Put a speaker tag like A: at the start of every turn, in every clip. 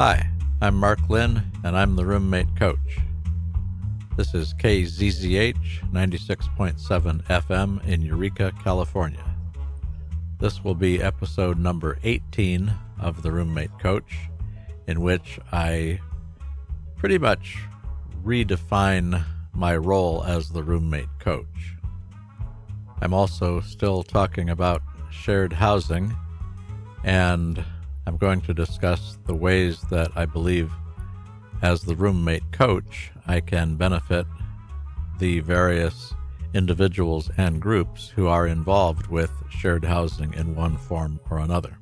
A: Hi, I'm Mark Lynn, and I'm the roommate coach. This is KZZH 96.7 FM in Eureka, California. This will be episode number 18 of the Roommate Coach, in which I pretty much redefine my role as the roommate coach. I'm also still talking about shared housing, and I'm going to discuss the ways that I believe as the roommate coach I can benefit the various individuals and groups who are involved with shared housing in one form or another.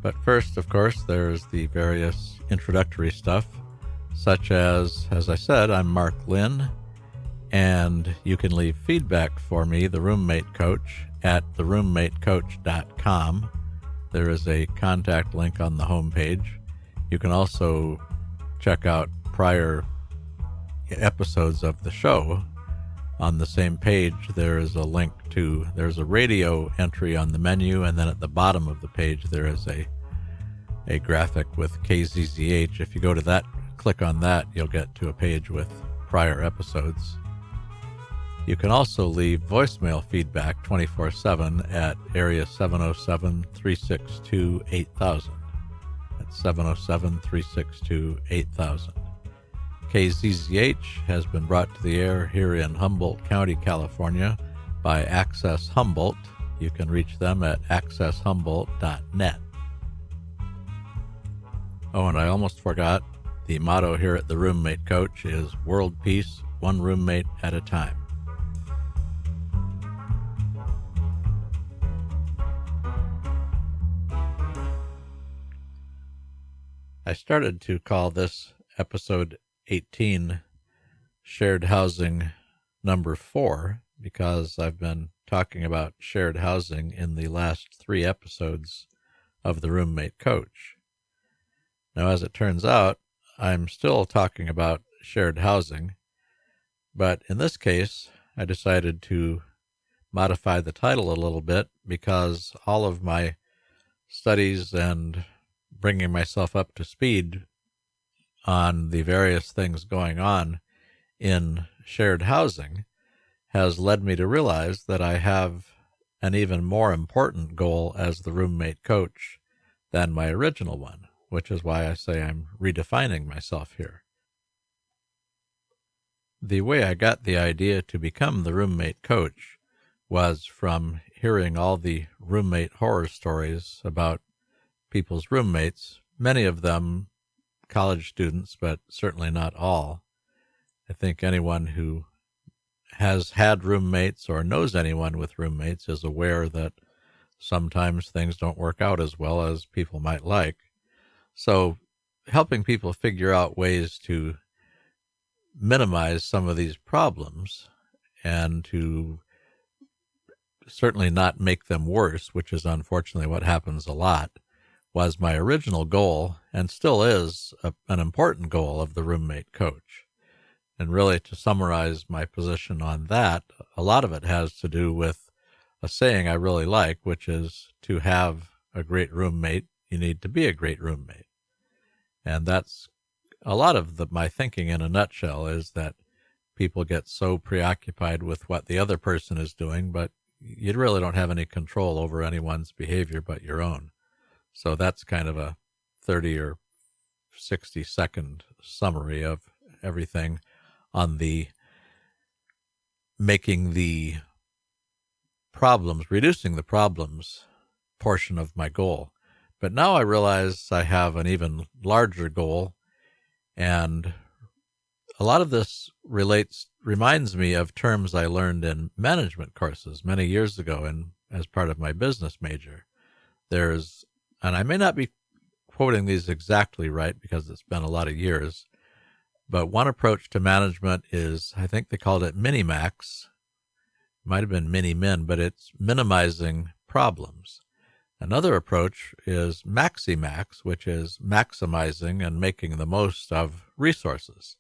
A: But first, of course, there's the various introductory stuff, such as I said, I'm Mark Lynn, and you can leave feedback for me, the roommate coach, at theroommatecoach.com. There is a contact link on the homepage. You can also check out prior episodes of the show. On the same page, there is a link to, there's a radio entry on the menu, and then at the bottom of the page, there is a graphic with KZZH. If you go to that, click on that, you'll get to a page with prior episodes. You can also leave voicemail feedback 24/7 at area 707-362-8000. That's 707-362-8000. KZZH has been brought to the air here in Humboldt County, California by Access Humboldt. You can reach them at accesshumboldt.net. Oh, and I almost forgot, the motto here at the Roommate Coach is World Peace, one roommate at a time. I started to call this episode 18 Shared Housing number 4 because I've been talking about shared housing in the last 3 episodes of the Roommate Coach. Now, as it turns out, I'm still talking about shared housing, but in this case, I decided to modify the title a little bit because all of my studies and bringing myself up to speed on the various things going on in shared housing has led me to realize that I have an even more important goal as the roommate coach than my original one, which is why I say I'm redefining myself here. The way I got the idea to become the roommate coach was from hearing all the roommate horror stories about people's roommates, many of them college students, but certainly not all. I think anyone who has had roommates or knows anyone with roommates is aware that sometimes things don't work out as well as people might like. So helping people figure out ways to minimize some of these problems and to certainly not make them worse, which is unfortunately what happens a lot, was my original goal and still is an important goal of the roommate coach. And really, to summarize my position on that, a lot of it has to do with a saying I really like, which is to have a great roommate, you need to be a great roommate. And that's a lot of my thinking in a nutshell, is that people get so preoccupied with what the other person is doing, but you really don't have any control over anyone's behavior but your own. So that's kind of a 30 or 60 second summary of everything on the making the problems, reducing the problems portion of my goal. But now I realize I have an even larger goal, and a lot of this reminds me of terms I learned in management courses many years ago as part of my business major. And I may not be quoting these exactly right because it's been a lot of years, but one approach to management is, I think they called it Minimax. It might have been Mini-Min, but it's minimizing problems. Another approach is Maximax, which is maximizing and making the most of resources.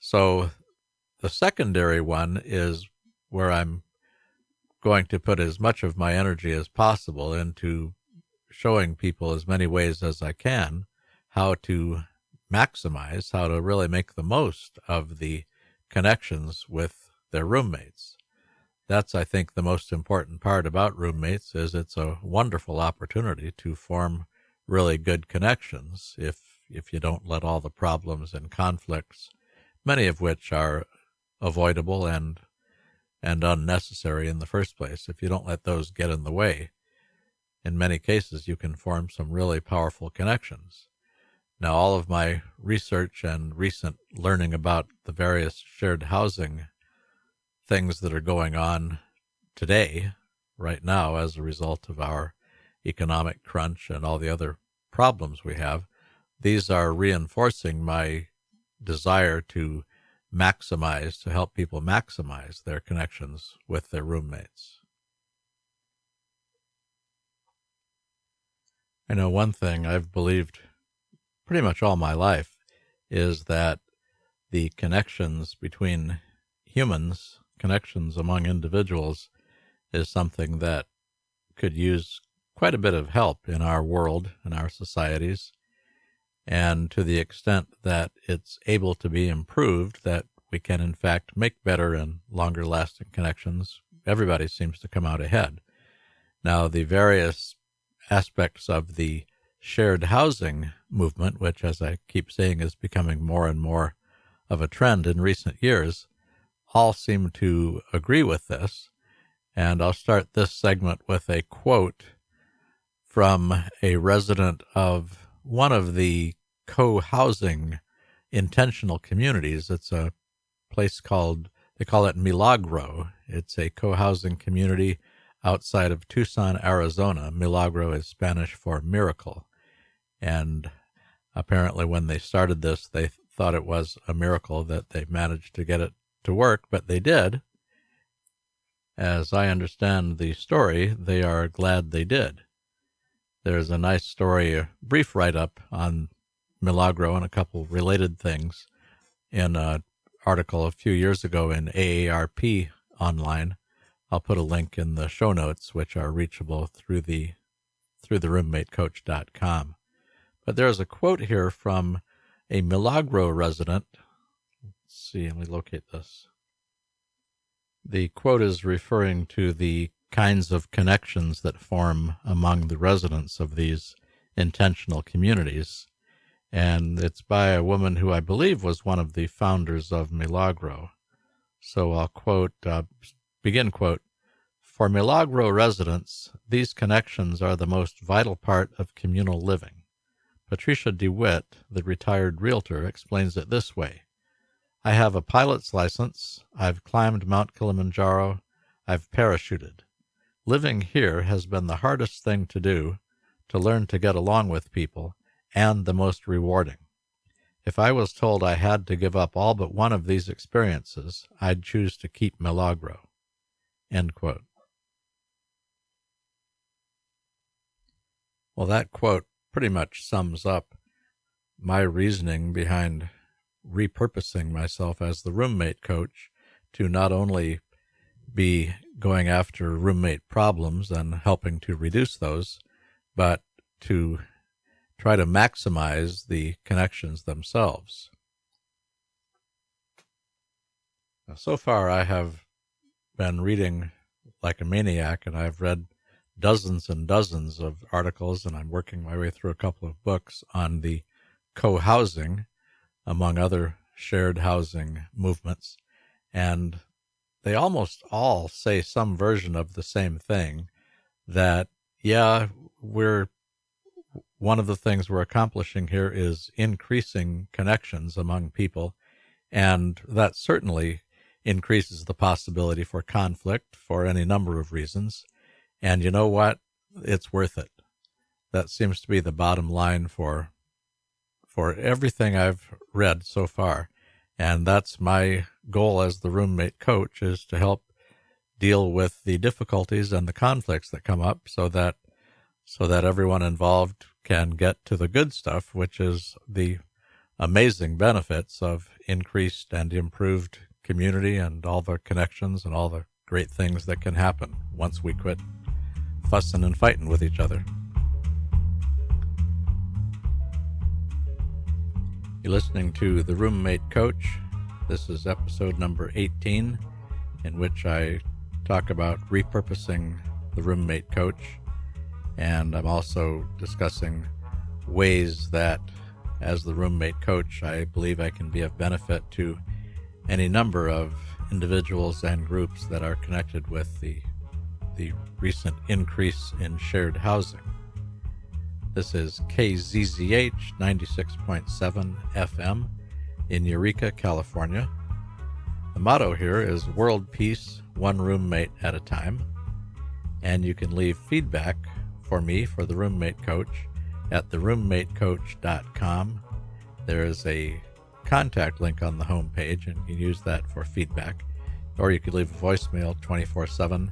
A: So the secondary one is where I'm going to put as much of my energy as possible into showing people as many ways as I can how to maximize, how to really make the most of the connections with their roommates. That's, I think, the most important part about roommates is it's a wonderful opportunity to form really good connections if you don't let all the problems and conflicts, many of which are avoidable and unnecessary in the first place, if you don't let those get in the way. In many cases, you can form some really powerful connections. Now, all of my research and recent learning about the various shared housing things that are going on today, right now, as a result of our economic crunch and all the other problems we have, these are reinforcing my desire to help people maximize their connections with their roommates. I know one thing I've believed pretty much all my life is that the connections between humans, connections among individuals, is something that could use quite a bit of help in our world, in our societies, and to the extent that it's able to be improved, that we can in fact make better and longer lasting connections, everybody seems to come out ahead. Now, the various aspects of the shared housing movement, which, as I keep saying, is becoming more and more of a trend in recent years, all seem to agree with this. And I'll start this segment with a quote from a resident of one of the co-housing intentional communities. It's a place they call it Milagro. It's a co-housing community outside of Tucson, Arizona. Milagro is Spanish for miracle. And apparently when they started this, they thought it was a miracle that they managed to get it to work, but they did. As I understand the story, they are glad they did. There's a nice story, a brief write-up on Milagro and a couple related things in an article a few years ago in AARP online. I'll put a link in the show notes, which are reachable through the roommatecoach.com. But there's a quote here from a Milagro resident. Let's see, let me locate this. The quote is referring to the kinds of connections that form among the residents of these intentional communities. And it's by a woman who I believe was one of the founders of Milagro. So I'll quote, begin quote, "For Milagro residents, these connections are the most vital part of communal living. Patricia DeWitt, the retired realtor, explains it this way. I have a pilot's license, I've climbed Mount Kilimanjaro, I've parachuted. Living here has been the hardest thing to do, to learn to get along with people, and the most rewarding. If I was told I had to give up all but one of these experiences, I'd choose to keep Milagro." End quote. Well, that quote pretty much sums up my reasoning behind repurposing myself as the roommate coach to not only be going after roommate problems and helping to reduce those, but to try to maximize the connections themselves. Now, so far, I have been reading like a maniac, and I've read dozens and dozens of articles, and I'm working my way through a couple of books on the co-housing, among other shared housing movements, and they almost all say some version of the same thing, that, yeah, one of the things we're accomplishing here is increasing connections among people, and that certainly increases the possibility for conflict for any number of reasons. And you know what? It's worth it. That seems to be the bottom line for everything I've read so far. And that's my goal as the roommate coach, is to help deal with the difficulties and the conflicts that come up so that everyone involved can get to the good stuff, which is the amazing benefits of increased and improved community and all the connections and all the great things that can happen once we quit fussing and fighting with each other. You're listening to The Roommate Coach. This is episode number 18, in which I talk about repurposing the roommate coach. And I'm also discussing ways that, as the roommate coach, I believe I can be of benefit to any number of individuals and groups that are connected with the recent increase in shared housing. This is KZZH 96.7 FM in Eureka, California. The motto here is World Peace, one roommate at a time. And you can leave feedback for me, for the roommate coach, at theroommatecoach.com. There is a contact link on the homepage, and you can use that for feedback. Or you could leave a voicemail 24/7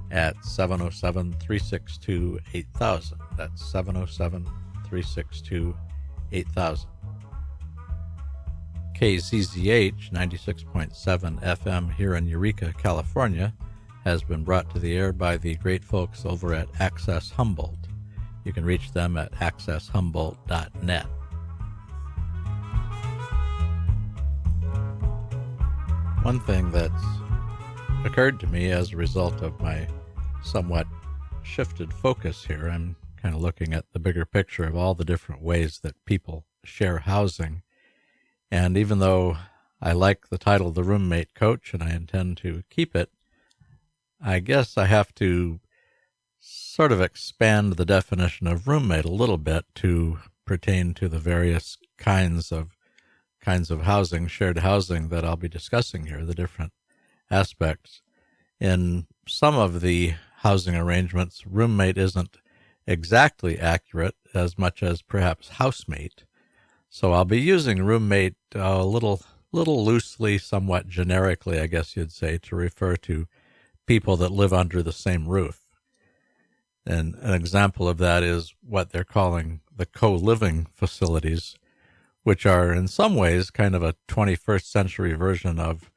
A: at 707-362-8000. That's 707-362-8000. KZZH 96.7 FM here in Eureka, California, has been brought to the air by the great folks over at Access Humboldt. You can reach them at accesshumboldt.net. One thing that's occurred to me as a result of my somewhat shifted focus here, I'm kind of looking at the bigger picture of all the different ways that people share housing. And even though I like the title The Roommate Coach and I intend to keep it, I guess I have to sort of expand the definition of roommate a little bit to pertain to the various kinds of housing, shared housing, that I'll be discussing here, the different aspects. In some of the housing arrangements, roommate isn't exactly accurate as much as perhaps housemate. So I'll be using roommate a little loosely, somewhat generically, I guess you'd say, to refer to people that live under the same roof. And an example of that is what they're calling the co-living facilities, which are in some ways kind of a 21st century version of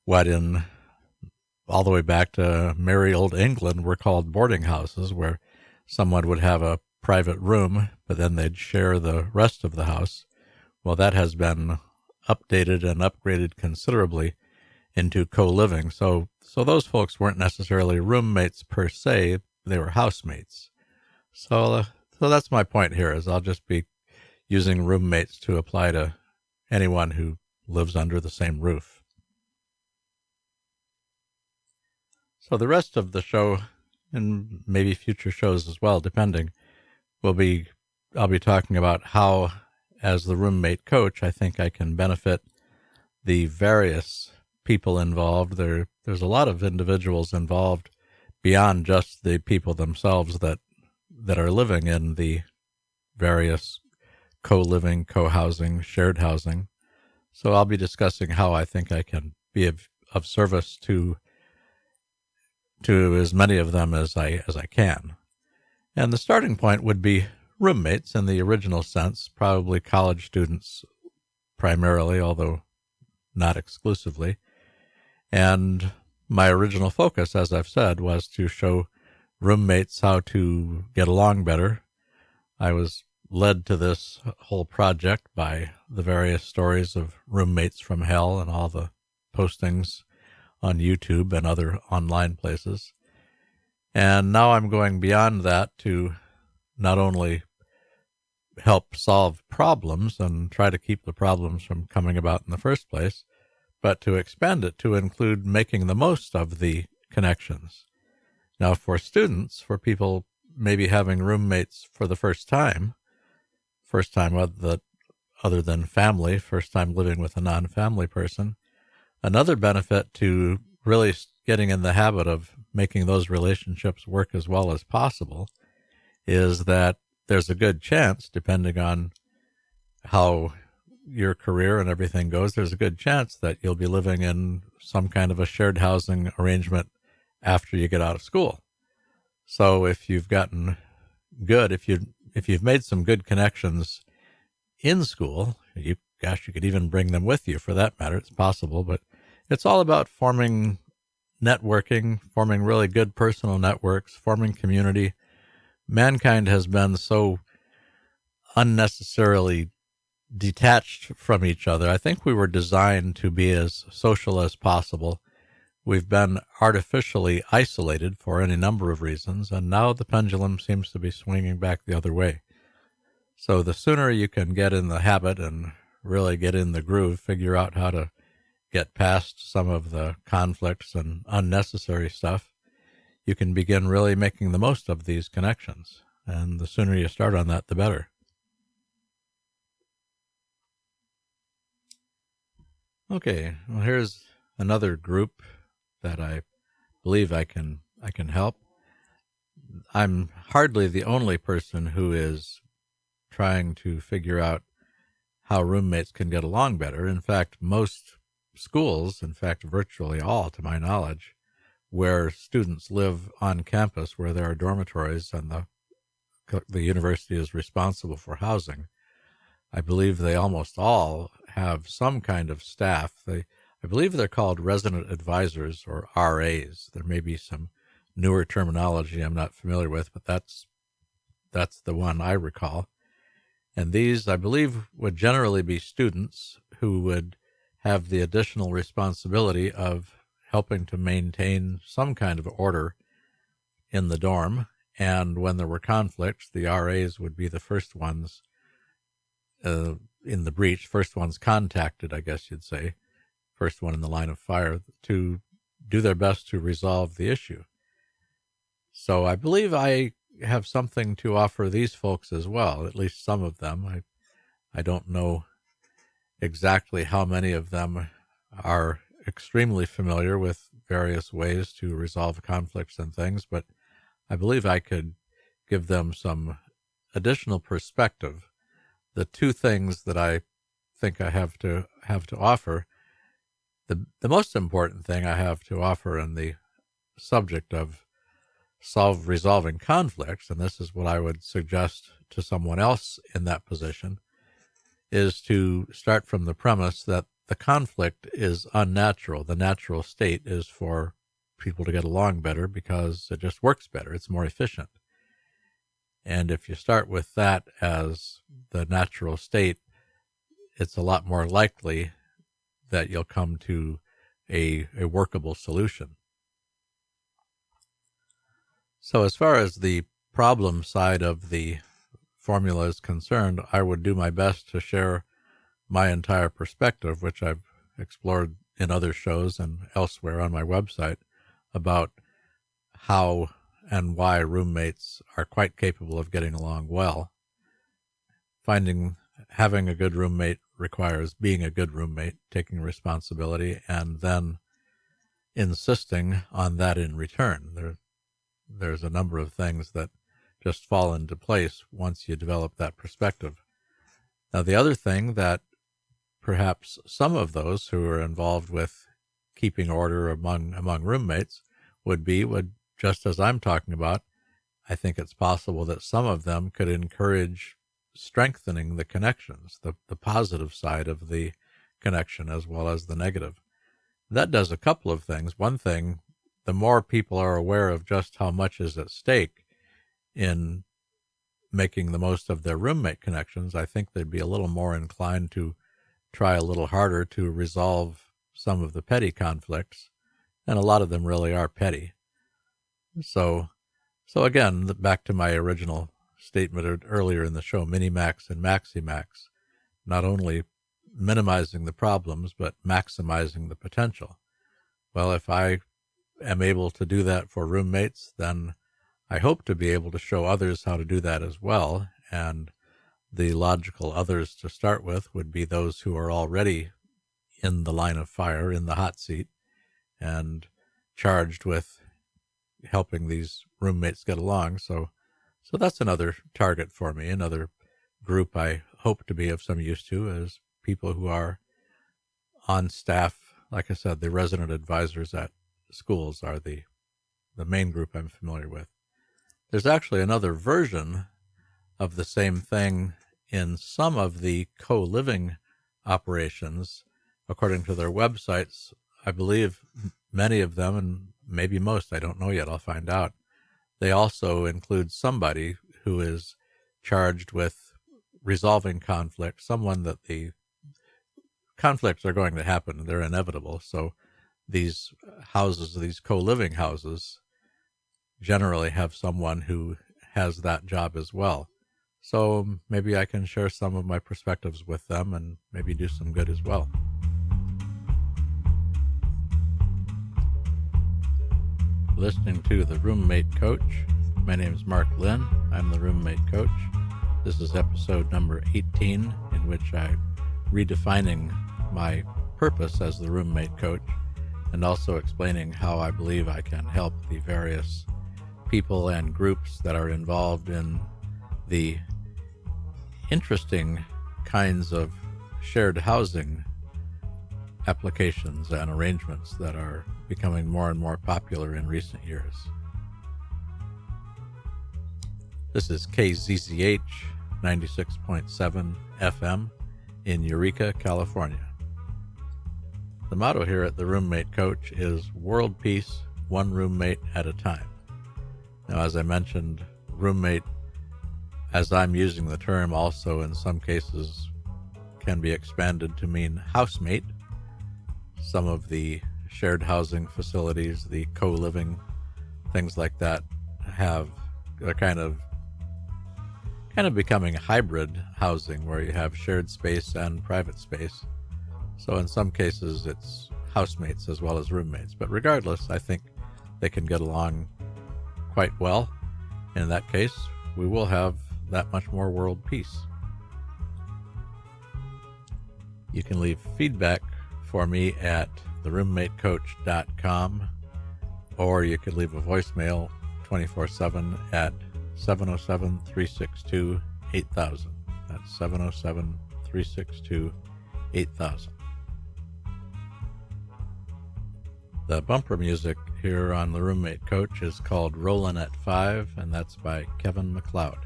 A: what in all the way back to merry old England were called boarding houses, where someone would have a private room, but then they'd share the rest of the house. Well, that has been updated and upgraded considerably into co-living. So those folks weren't necessarily roommates per se, they were housemates. So that's my point here, is I'll just be using roommates to apply to anyone who lives under the same roof. So the rest of the show, and maybe future shows as well, depending, I'll be talking about how, as the roommate coach, I think I can benefit the various people involved. There's a lot of individuals involved beyond just the people themselves that are living in the various co-living, co-housing, shared housing. So I'll be discussing how I think I can be of service to as many of them as I can. And the starting point would be roommates in the original sense, probably college students primarily, although not exclusively. And my original focus, as I've said, was to show roommates how to get along better. I was led to this whole project by the various stories of roommates from hell and all the postings on YouTube and other online places. And now I'm going beyond that to not only help solve problems and try to keep the problems from coming about in the first place, but to expand it to include making the most of the connections. Now, for students, for people maybe having roommates for the first time other than family, first time living with a non-family person, another benefit to really getting in the habit of making those relationships work as well as possible is that there's a good chance, depending on how your career and everything goes, there's a good chance that you'll be living in some kind of a shared housing arrangement after you get out of school. So if you've gotten good, if you've made some good connections in school, you could even bring them with you for that matter. It's possible, but it's all about forming networking, forming really good personal networks, forming community. Mankind has been so unnecessarily detached from each other. I think we were designed to be as social as possible. We've been artificially isolated for any number of reasons, and now the pendulum seems to be swinging back the other way. So the sooner you can get in the habit and really get in the groove, figure out how to get past some of the conflicts and unnecessary stuff, you can begin really making the most of these connections. And the sooner you start on that, the better. Okay, well, here's another group that I believe I can help. I'm hardly the only person who is trying to figure out how roommates can get along better. In fact, most schools, in fact, virtually all, to my knowledge, where students live on campus, where there are dormitories and the university is responsible for housing, I believe they almost all have some kind of staff. I believe they're called resident advisors, or RAs. There may be some newer terminology I'm not familiar with, but that's the one I recall. And these, I believe, would generally be students who would have the additional responsibility of helping to maintain some kind of order in the dorm. And when there were conflicts, the RAs would be the first ones in the breach, first ones contacted, I guess you'd say, first one in the line of fire, to do their best to resolve the issue. So I believe I have something to offer these folks as well, at least some of them. I don't know exactly how many of them are extremely familiar with various ways to resolve conflicts and things, but I believe I could give them some additional perspective. The two things that I think I have to offer, the most important thing I have to offer in the subject of resolving conflicts, and this is what I would suggest to someone else in that position, is to start from the premise that the conflict is unnatural. The natural state is for people to get along better because it just works better. It's more efficient. And if you start with that as the natural state, it's a lot more likely that you'll come to a workable solution. So as far as the problem side of the formula is concerned, I would do my best to share my entire perspective, which I've explored in other shows and elsewhere on my website, about how and why roommates are quite capable of getting along well. Having a good roommate requires being a good roommate, taking responsibility, and then insisting on that in return. There's a number of things that just fall into place once you develop that perspective. Now, the other thing that perhaps some of those who are involved with keeping order among roommates would just as I'm talking about, I think it's possible that some of them could encourage strengthening the connections, the positive side of the connection as well as the negative. That does a couple of things. One thing, the more people are aware of just how much is at stake in making the most of their roommate connections, I think they'd be a little more inclined to try a little harder to resolve some of the petty conflicts, and a lot of them really are petty. So again, back to my original statement earlier in the show, minimax and maximax, not only minimizing the problems, but maximizing the potential. Well, if I am able to do that for roommates, then I hope to be able to show others how to do that as well. And the logical others to start with would be those who are already in the line of fire, in the hot seat, and charged with helping these roommates get along. So that's another target for me. Another group I hope to be of some use to is people who are on staff. Like I said, the resident advisors at schools are the main group I'm familiar with. There's actually another version of the same thing in some of the co-living operations. According to their websites, I believe many of them, and maybe most, I don't know yet, I'll find out, they also include somebody who is charged with resolving conflict, someone that the conflicts are going to happen, they're inevitable. So these houses, these co-living houses, generally have someone who has that job as well. So maybe I can share some of my perspectives with them and maybe do some good as well. Listening to The Roommate Coach. My name is Mark Lynn. I'm the Roommate Coach. This is episode number 18, in which I'm redefining my purpose as the Roommate Coach and also explaining how I believe I can help the various people and groups that are involved in the interesting kinds of shared housing applications and arrangements that are becoming more and more popular in recent years. This is KZZH 96.7 FM in Eureka, California. The motto here at the Roommate Coach is World Peace, one roommate at a time. Now, as I mentioned, roommate, as I'm using the term, also in some cases can be expanded to mean housemate. Some of the shared housing facilities, the co-living, things like that, are kind of becoming hybrid housing where you have shared space and private space. So in some cases it's housemates as well as roommates. But regardless, I think they can get along quite well. In that case, we will have that much more world peace. You can leave feedback for me at theroommatecoach.com, or you could leave a voicemail 24/7 at 707-362-8000. That's 707-362-8000. The bumper music here on The Roommate Coach is called Rollin' at 5, and that's by Kevin MacLeod.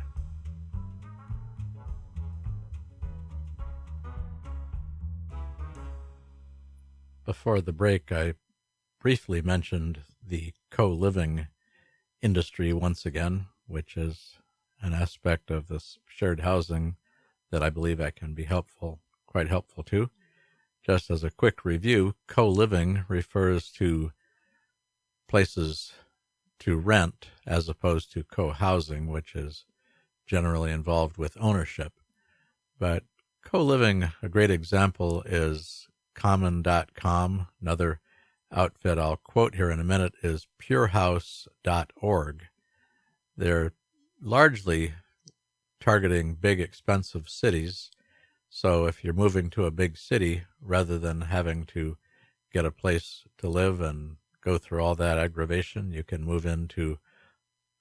A: Before the break, I briefly mentioned the co-living industry once again, which is an aspect of this shared housing that I believe I can be quite helpful to. Just as a quick review, co-living refers to places to rent as opposed to co-housing, which is generally involved with ownership. But co-living, a great example is Common.com. Another outfit I'll quote here in a minute is purehouse.org. They're largely targeting big, expensive cities. So if you're moving to a big city, rather than having to get a place to live and go through all that aggravation, you can move into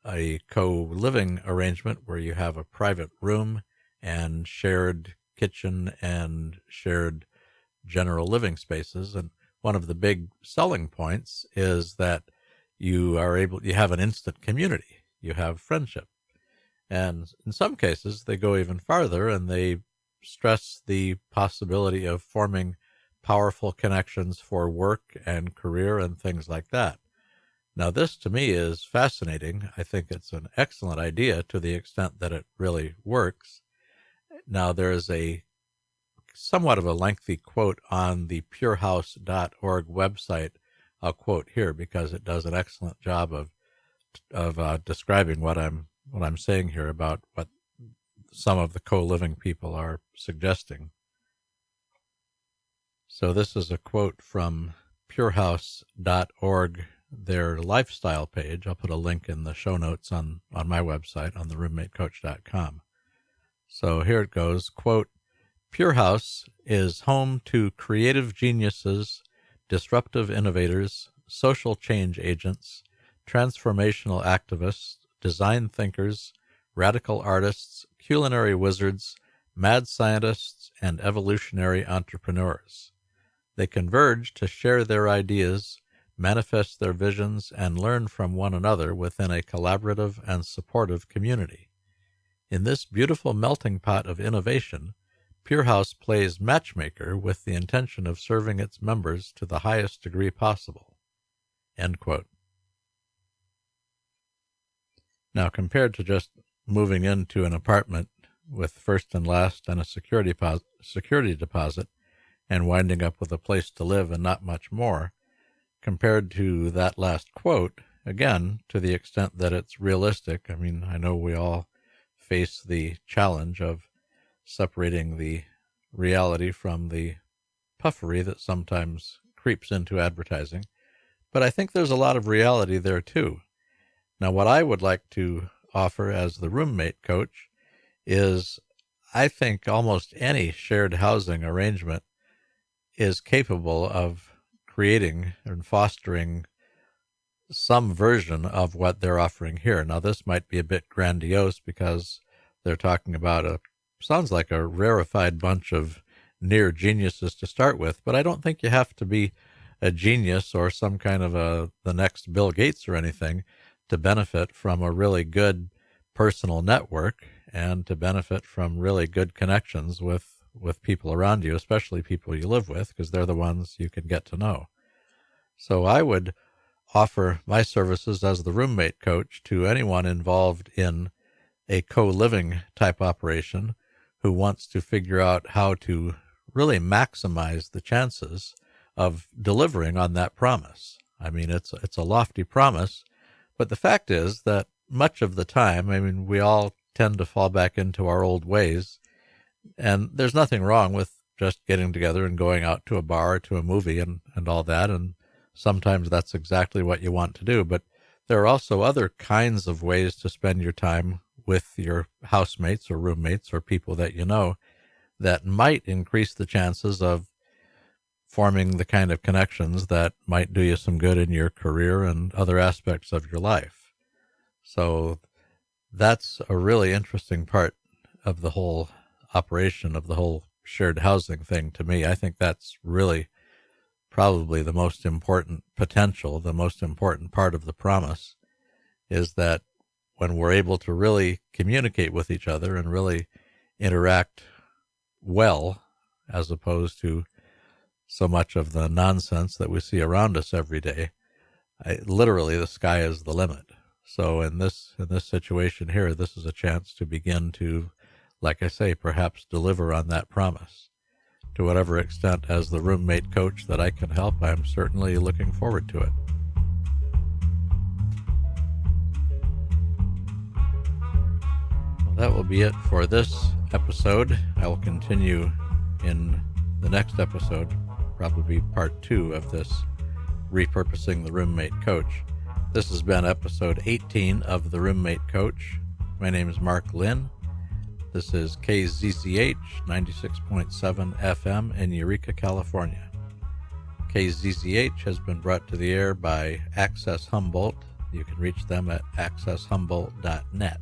A: a co-living arrangement where you have a private room and shared kitchen and shared general living spaces. And one of the big selling points is that you have an instant community. You have friendship. And in some cases, they go even farther and they stress the possibility of forming powerful connections for work and career and things like that. Now, this to me is fascinating. I think it's an excellent idea to the extent that it really works. Now, there is a somewhat of a lengthy quote on the purehouse.org website. I'll quote here because it does an excellent job of describing what I'm saying here about what some of the co-living people are suggesting. So this is a quote from purehouse.org, their lifestyle page. I'll put a link in the show notes on my website on theroommatecoach.com. So here it goes, quote, Purehouse is home to creative geniuses, disruptive innovators, social change agents, transformational activists, design thinkers, radical artists, culinary wizards, mad scientists, and evolutionary entrepreneurs. They converge to share their ideas, manifest their visions, and learn from one another within a collaborative and supportive community. In this beautiful melting pot of innovation, Purehouse plays matchmaker with the intention of serving its members to the highest degree possible. End quote. Now, compared to just moving into an apartment with first and last and a security deposit and winding up with a place to live and not much more, compared to that last quote, again, to the extent that it's realistic. I mean, I know we all face the challenge of separating the reality from the puffery that sometimes creeps into advertising, but I think there's a lot of reality there too. Now, what I would like to offer as the roommate coach is I think almost any shared housing arrangement is capable of creating and fostering some version of what they're offering here. Now, this might be a bit grandiose because they're talking about sounds like a rarefied bunch of near geniuses to start with, but I don't think you have to be a genius or some kind of the next Bill Gates or anything to benefit from a really good personal network and to benefit from really good connections with people around you, especially people you live with, because they're the ones you can get to know. So I would offer my services as the roommate coach to anyone involved in a co-living type operation who wants to figure out how to really maximize the chances of delivering on that promise. I mean, it's a lofty promise, but the fact is that much of the time, I mean, we all tend to fall back into our old ways, and there's nothing wrong with just getting together and going out to a bar or to a movie and all that, and sometimes that's exactly what you want to do, but there are also other kinds of ways to spend your time with your housemates or roommates or people that you know that might increase the chances of forming the kind of connections that might do you some good in your career and other aspects of your life. So that's a really interesting part of the whole operation of the whole shared housing thing to me. I think that's really probably the most important potential, the most important part of the promise, is that when we're able to really communicate with each other and really interact well, as opposed to so much of the nonsense that we see around us every day, literally the sky is the limit. So in this situation here, this is a chance to begin to, like I say, perhaps deliver on that promise. To whatever extent as the roommate coach that I can help, I'm certainly looking forward to it. Well, that will be it for this episode. I will continue in the next episode, probably part 2 of this Repurposing the Roommate Coach. This has been episode 18 of The Roommate Coach. My name is Mark Lynn. This is KZZH 96.7 FM in Eureka, California. KZZH has been brought to the air by Access Humboldt. You can reach them at accesshumboldt.net.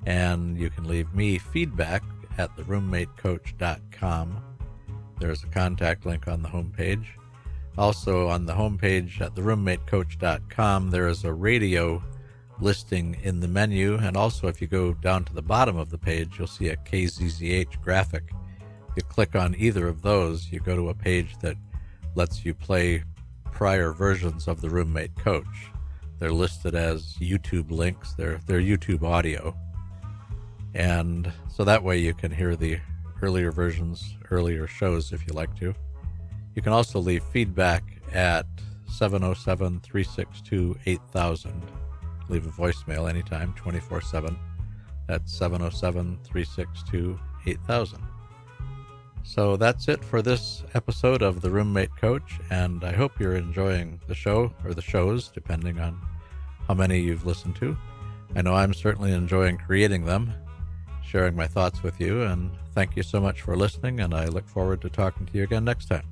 A: And you can leave me feedback at theroommatecoach.com. There's a contact link on the homepage. Also on the homepage at theroommatecoach.com, there is a radio listing in the menu, and also if you go down to the bottom of the page, you'll see a KZZH graphic. You click on either of those, you go to a page that lets you play prior versions of the Roommate Coach. They're listed as YouTube links. They're YouTube audio. And so that way you can hear the earlier versions, earlier shows if you like to. You can also leave feedback at 707-362-8000. Leave a voicemail anytime, 24/7. That's 707-362-8000. So that's it for this episode of The Roommate Coach, and I hope you're enjoying the show, or the shows, depending on how many you've listened to. I know I'm certainly enjoying creating them, sharing my thoughts with you, and thank you so much for listening, and I look forward to talking to you again next time.